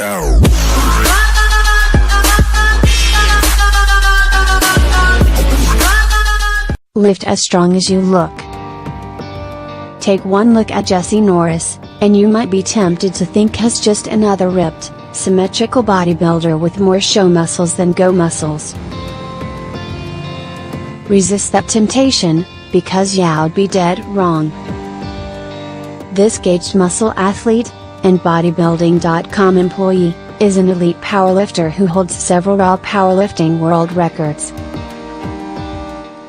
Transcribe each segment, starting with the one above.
Yo. Lift as strong as you look. Take one look at Jesse Norris, and you might be tempted to think he's just another ripped, symmetrical bodybuilder with more show muscles than go muscles. Resist that temptation, because you'd be dead wrong. This gauged muscle athlete, and bodybuilding.com employee, is an elite powerlifter who holds several raw powerlifting world records.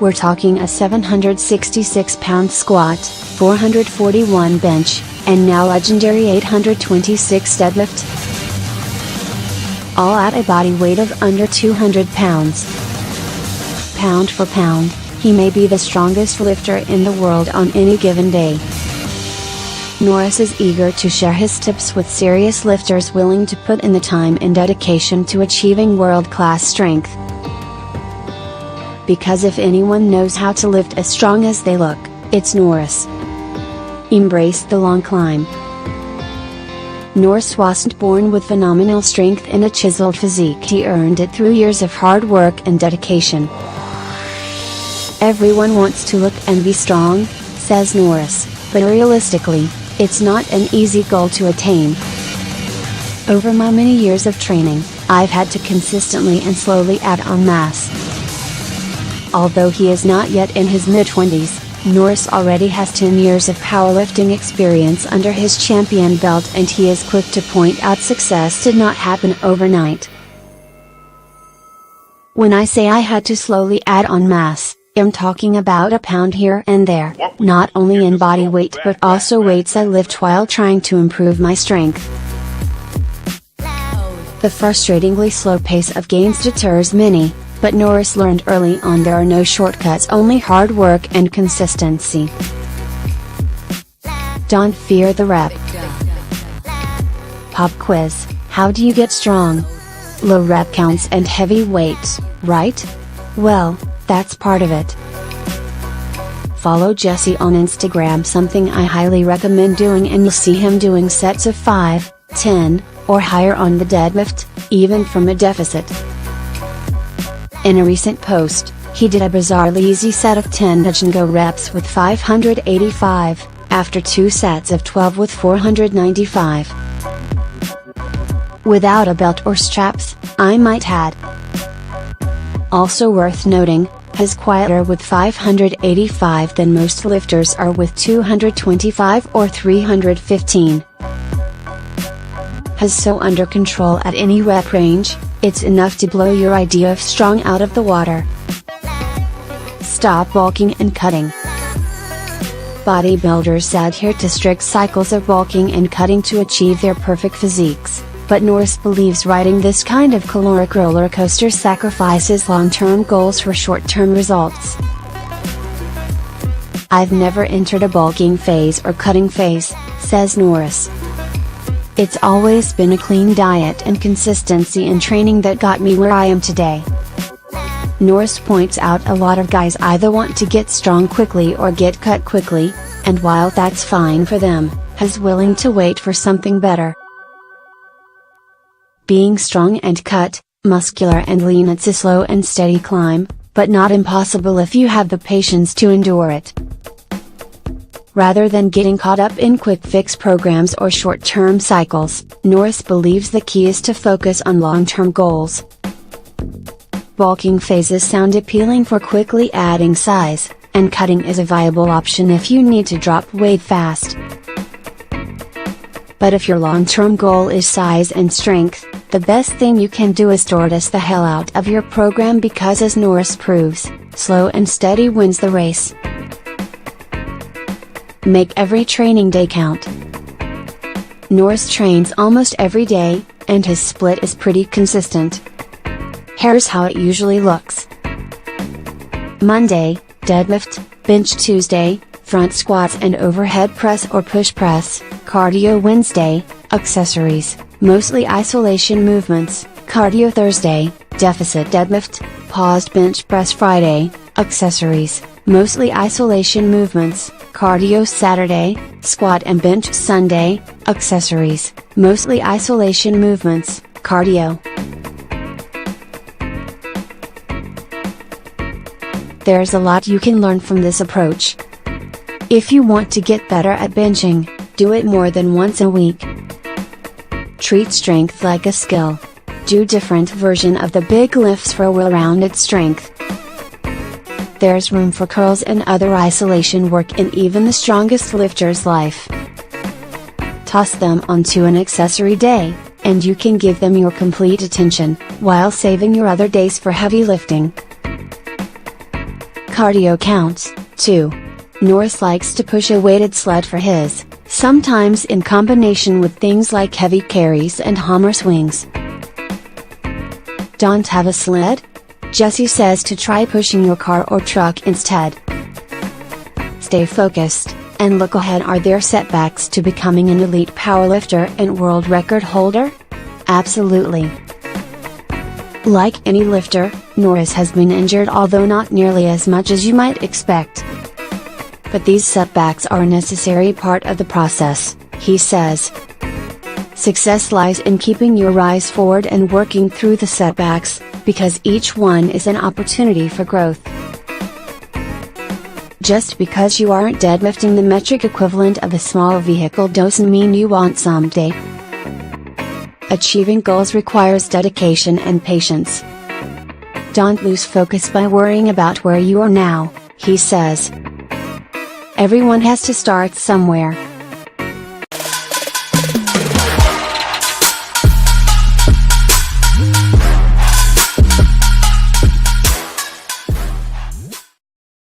We're talking a 766-pound squat, 441 bench, and now legendary 826 deadlift. All at a body weight of under 200 pounds. Pound for pound, he may be the strongest lifter in the world on any given day. Norris is eager to share his tips with serious lifters willing to put in the time and dedication to achieving world-class strength. Because if anyone knows how to lift as strong as they look, it's Norris. Embrace the long climb. Norris wasn't born with phenomenal strength and a chiseled physique. He earned it through years of hard work and dedication. Everyone wants to look and be strong, says Norris, but realistically, it's not an easy goal to attain. Over my many years of training, I've had to consistently and slowly add on mass. Although he is not yet in his mid-20s, Norris already has 10 years of powerlifting experience under his champion belt, and he is quick to point out success did not happen overnight. When I say I had to slowly add on mass, I'm talking about a pound here and there, not only in body weight but also weights I lift while trying to improve my strength. The frustratingly slow pace of gains deters many, but Norris learned early on there are no shortcuts, only hard work and consistency. Don't fear the rep. Pop quiz: how do you get strong? Low rep counts and heavy weights, right? Well, that's part of it. Follow Jesse on Instagram, something I highly recommend doing, and you'll see him doing sets of 5, 10, or higher on the deadlift, even from a deficit. In a recent post, he did a bizarrely easy set of 10 touch and go reps with 585, after 2 sets of 12 with 495. Without a belt or straps, I might add. Also worth noting, he's quieter with 585 than most lifters are with 225 or 315. He's so under control at any rep range, it's enough to blow your idea of strong out of the water. Stop bulking and cutting. Bodybuilders adhere to strict cycles of bulking and cutting to achieve their perfect physiques, but Norris believes riding this kind of caloric roller coaster sacrifices long-term goals for short-term results. I've never entered a bulking phase or cutting phase, says Norris. It's always been a clean diet and consistency in training that got me where I am today. Norris points out a lot of guys either want to get strong quickly or get cut quickly, and while that's fine for them, he's willing to wait for something better. Being strong and cut, muscular and lean, it's a slow and steady climb, but not impossible if you have the patience to endure it. Rather than getting caught up in quick-fix programs or short-term cycles, Norris believes the key is to focus on long-term goals. Bulking phases sound appealing for quickly adding size, and cutting is a viable option if you need to drop weight fast. But if your long-term goal is size and strength, the best thing you can do is tortoise the hell out of your program, because as Norris proves, slow and steady wins the race. Make every training day count. Norris trains almost every day, and his split is pretty consistent. Here's how it usually looks. Monday, deadlift, bench. Tuesday, front squats and overhead press or push press, cardio. Wednesday, accessories, mostly isolation movements, cardio. Thursday, deficit deadlift, paused bench press. Friday, accessories, mostly isolation movements, cardio Saturday, squat and bench Sunday, accessories, mostly isolation movements, cardio. There's a lot you can learn from this approach. If you want to get better at benching, do it more than once a week. Treat strength like a skill. Do different version of the big lifts for a well-rounded strength. There's room for curls and other isolation work in even the strongest lifter's life. Toss them onto an accessory day, and you can give them your complete attention, while saving your other days for heavy lifting. Cardio counts, too. Norris likes to push a weighted sled for his, sometimes in combination with things like heavy carries and hammer swings. Don't have a sled? Jesse says to try pushing your car or truck instead. Stay focused, and look ahead. Are there setbacks to becoming an elite powerlifter and world record holder? Absolutely. Like any lifter, Norris has been injured, although not nearly as much as you might expect. But these setbacks are a necessary part of the process, he says. Success lies in keeping your eyes forward and working through the setbacks, because each one is an opportunity for growth. Just because you aren't deadlifting the metric equivalent of a small vehicle doesn't mean you won't someday. Achieving goals requires dedication and patience. Don't lose focus by worrying about where you are now, he says. Everyone has to start somewhere.